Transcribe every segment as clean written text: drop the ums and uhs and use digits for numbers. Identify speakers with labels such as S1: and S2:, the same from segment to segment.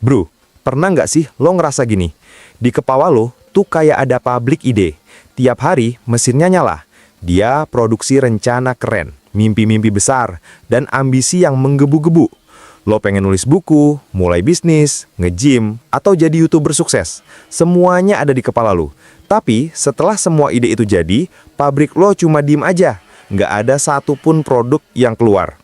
S1: Bro, pernah nggak sih lo ngerasa gini? Di kepala lo tuh kayak ada pabrik ide. Tiap hari mesinnya nyala. Dia produksi rencana keren, mimpi-mimpi besar, dan ambisi yang menggebu-gebu. Lo pengen nulis buku, mulai bisnis, nge-gym, atau jadi YouTuber sukses. Semuanya ada di kepala lo. Tapi setelah semua ide itu jadi, pabrik lo cuma diem aja. Nggak ada satupun produk yang keluar.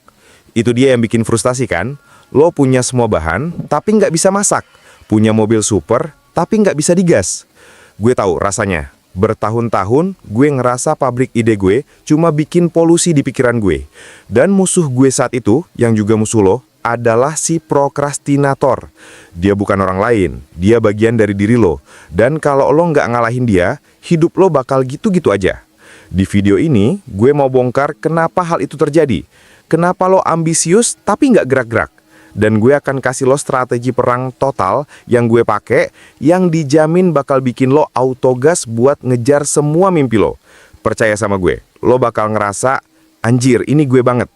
S1: Itu dia yang bikin frustasi kan? Lo punya semua bahan, tapi nggak bisa masak. Punya mobil super, tapi nggak bisa digas. Gue tahu rasanya. Bertahun-tahun, gue ngerasa pabrik ide gue cuma bikin polusi di pikiran gue. Dan musuh gue saat itu, yang juga musuh lo, adalah si prokrastinator. Dia bukan orang lain, dia bagian dari diri lo. Dan kalau lo nggak ngalahin dia, hidup lo bakal gitu-gitu aja. Di video ini, gue mau bongkar kenapa hal itu terjadi. Kenapa lo ambisius tapi nggak gerak-gerak. Dan gue akan kasih lo strategi perang total yang gue pakai, yang dijamin bakal bikin lo autogas buat ngejar semua mimpi lo. Percaya sama gue, lo bakal ngerasa, anjir ini gue banget.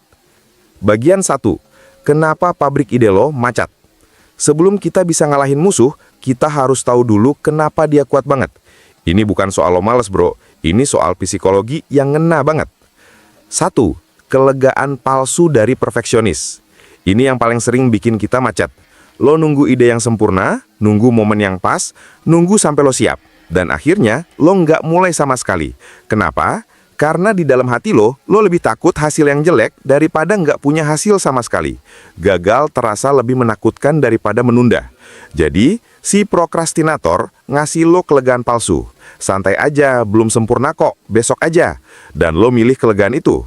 S1: Bagian 1, kenapa pabrik ide lo macet? Sebelum kita bisa ngalahin musuh, kita harus tahu dulu kenapa dia kuat banget. Ini bukan soal lo males bro, ini soal psikologi yang ngena banget. 1. Kelegaan palsu dari perfeksionis. Ini yang paling sering bikin kita macet. Lo nunggu ide yang sempurna, nunggu momen yang pas, nunggu sampai lo siap. Dan akhirnya, lo nggak mulai sama sekali. Kenapa? Karena di dalam hati lo lebih takut hasil yang jelek daripada nggak punya hasil sama sekali. Gagal terasa lebih menakutkan daripada menunda. Jadi, si prokrastinator ngasih lo kelegaan palsu. Santai aja, belum sempurna kok, besok aja. Dan lo milih kelegaan itu.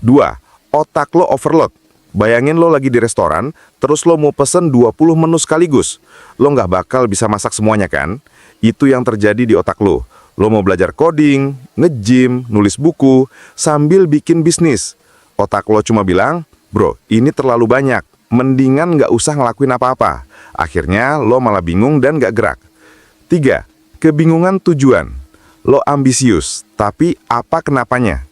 S1: 2. Otak lo overload. Bayangin lo lagi di restoran, terus lo mau pesen 20 menu sekaligus. Lo nggak bakal bisa masak semuanya kan? Itu yang terjadi di otak lo. Lo mau belajar coding, nge-gym, nulis buku, sambil bikin bisnis. Otak lo cuma bilang, bro, ini terlalu banyak. Mendingan nggak usah ngelakuin apa-apa. Akhirnya lo malah bingung dan nggak gerak. 3. Kebingungan tujuan. Lo ambisius, tapi apa kenapanya?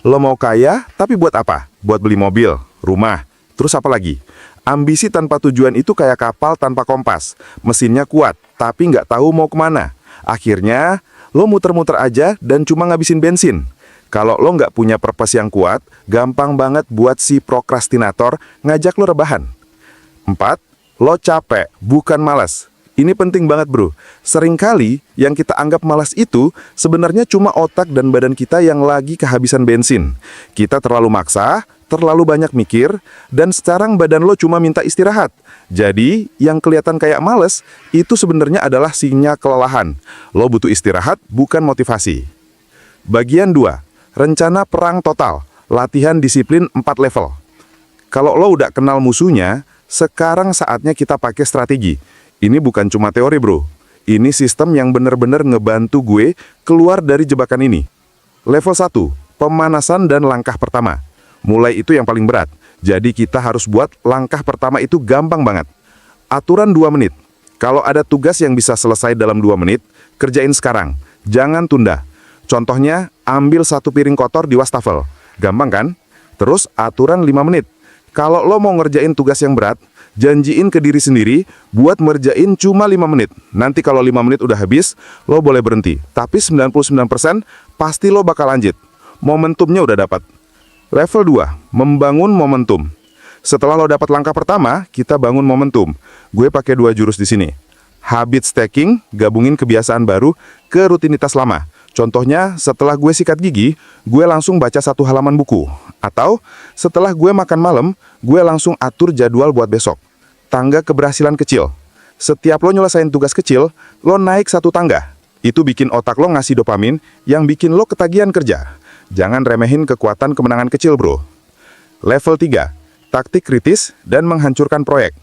S1: Lo mau kaya, tapi buat apa? Buat beli mobil, rumah, terus apa lagi? Ambisi tanpa tujuan itu kayak kapal tanpa kompas. Mesinnya kuat, tapi nggak tahu mau kemana. Akhirnya, lo muter-muter aja dan cuma ngabisin bensin. Kalau lo nggak punya purpose yang kuat, gampang banget buat si prokrastinator ngajak lo rebahan. 4. Lo capek, bukan malas. Ini penting banget bro. Seringkali yang kita anggap malas itu sebenarnya cuma otak dan badan kita yang lagi kehabisan bensin. Kita terlalu maksa, terlalu banyak mikir, dan sekarang badan lo cuma minta istirahat. Jadi, yang kelihatan kayak males, itu sebenarnya adalah sinyal kelelahan. Lo butuh istirahat, bukan motivasi. Bagian 2. Rencana perang total. Latihan disiplin 4 level. Kalau lo udah kenal musuhnya, sekarang saatnya kita pakai strategi. Ini bukan cuma teori bro. Ini sistem yang benar-benar ngebantu gue keluar dari jebakan ini. Level 1. Pemanasan dan langkah pertama. Mulai itu yang paling berat. Jadi kita harus buat langkah pertama itu gampang banget. Aturan 2 menit. Kalau ada tugas yang bisa selesai dalam 2 menit, kerjain sekarang. Jangan tunda. Contohnya, ambil 1 piring kotor di wastafel. Gampang kan? Terus aturan 5 menit. Kalau lo mau ngerjain tugas yang berat, janjiin ke diri sendiri buat ngerjain cuma 5 menit. Nanti kalau 5 menit udah habis, lo boleh berhenti. Tapi 99% pasti lo bakal lanjut. Momentumnya udah dapat. Level 2, membangun momentum. Setelah lo dapat langkah pertama, kita bangun momentum. Gue pakai 2 jurus di sini. Habit stacking, gabungin kebiasaan baru ke rutinitas lama. Contohnya, setelah gue sikat gigi, gue langsung baca 1 halaman buku. Atau, setelah gue makan malam, gue langsung atur jadwal buat besok. Tangga keberhasilan kecil. Setiap lo nyelesain tugas kecil, lo naik 1 tangga. Itu bikin otak lo ngasih dopamin yang bikin lo ketagihan kerja. Jangan remehin kekuatan kemenangan kecil bro. Level 3. Taktik kritis dan menghancurkan proyek.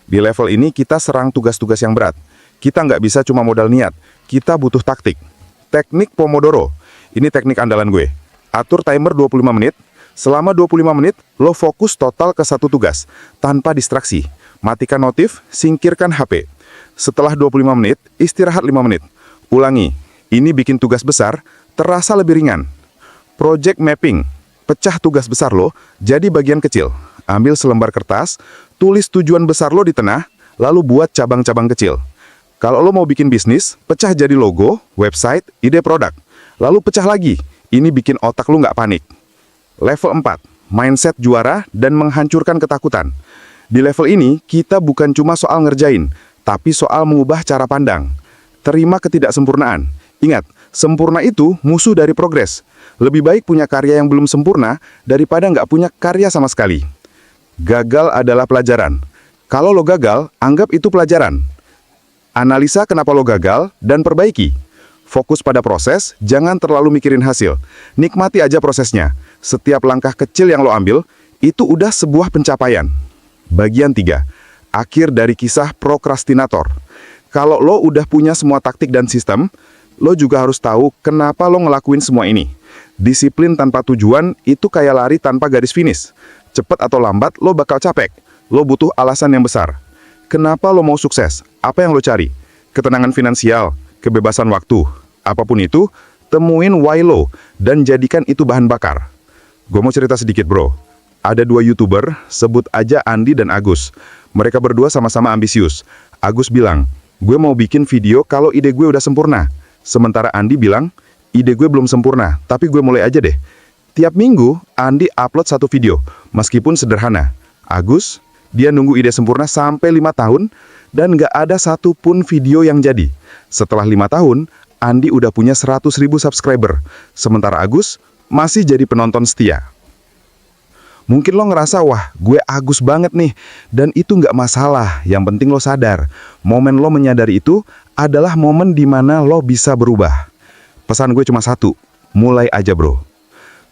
S1: Di level ini kita serang tugas-tugas yang berat. Kita nggak bisa cuma modal niat. Kita butuh taktik. Teknik Pomodoro. Ini teknik andalan gue. Atur timer 25 menit. Selama 25 menit, lo fokus total ke 1 tugas. Tanpa distraksi. Matikan notif, singkirkan HP. Setelah 25 menit, istirahat 5 menit. Ulangi. Ini bikin tugas besar terasa lebih ringan. Project mapping. Pecah tugas besar lo jadi bagian kecil. Ambil selembar kertas, tulis tujuan besar lo di tengah,
S2: lalu buat cabang-cabang kecil. Kalau lo mau bikin bisnis, pecah jadi logo, website, ide produk. Lalu pecah lagi, ini bikin otak lo nggak panik. Level 4, mindset juara dan menghancurkan ketakutan. Di level ini, kita bukan cuma soal ngerjain, tapi soal mengubah cara pandang. Terima ketidaksempurnaan. Ingat, sempurna itu musuh dari progres. Lebih baik punya karya yang belum sempurna daripada nggak punya karya sama sekali. Gagal adalah pelajaran. Kalau lo gagal, anggap itu pelajaran. Analisa kenapa lo gagal dan perbaiki. Fokus pada proses, jangan terlalu mikirin hasil. Nikmati aja prosesnya. Setiap langkah kecil yang lo ambil, itu udah sebuah pencapaian. Bagian 3. Akhir dari kisah prokrastinator. Kalau lo udah punya semua taktik dan sistem, lo juga harus tahu kenapa lo ngelakuin semua ini. Disiplin tanpa tujuan itu kayak lari tanpa garis finish. Cepat atau lambat, lo bakal capek. Lo butuh alasan yang besar. Kenapa lo mau sukses? Apa yang lo cari? Ketenangan finansial, kebebasan waktu. Apapun itu, temuin why lo dan jadikan itu bahan bakar. Gue mau cerita sedikit bro. Ada 2 YouTuber, sebut aja Andi dan Agus. Mereka berdua sama-sama ambisius. Agus bilang, gue mau bikin video kalau ide gue udah sempurna. Sementara Andi bilang, ide gue belum sempurna, tapi gue mulai aja deh. Tiap minggu, Andi upload 1 video, meskipun sederhana. Agus, dia nunggu ide sempurna sampai 5 tahun, dan nggak ada satupun video yang jadi. Setelah 5 tahun, Andi udah punya 100.000 subscriber. Sementara Agus, masih jadi penonton setia. Mungkin lo ngerasa, wah, gue Agus banget nih. Dan itu nggak masalah, yang penting lo sadar. Momen lo menyadari itu adalah momen dimana lo bisa berubah. Pesan gue cuma satu, mulai aja bro.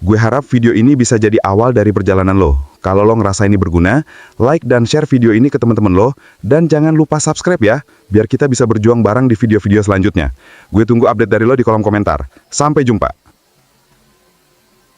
S2: Gue harap video ini bisa jadi awal dari perjalanan lo. Kalau lo ngerasa ini berguna, like dan share video ini ke teman-teman lo. Dan jangan lupa subscribe ya, biar kita bisa berjuang bareng di video-video selanjutnya. Gue tunggu update dari lo di kolom komentar. Sampai jumpa.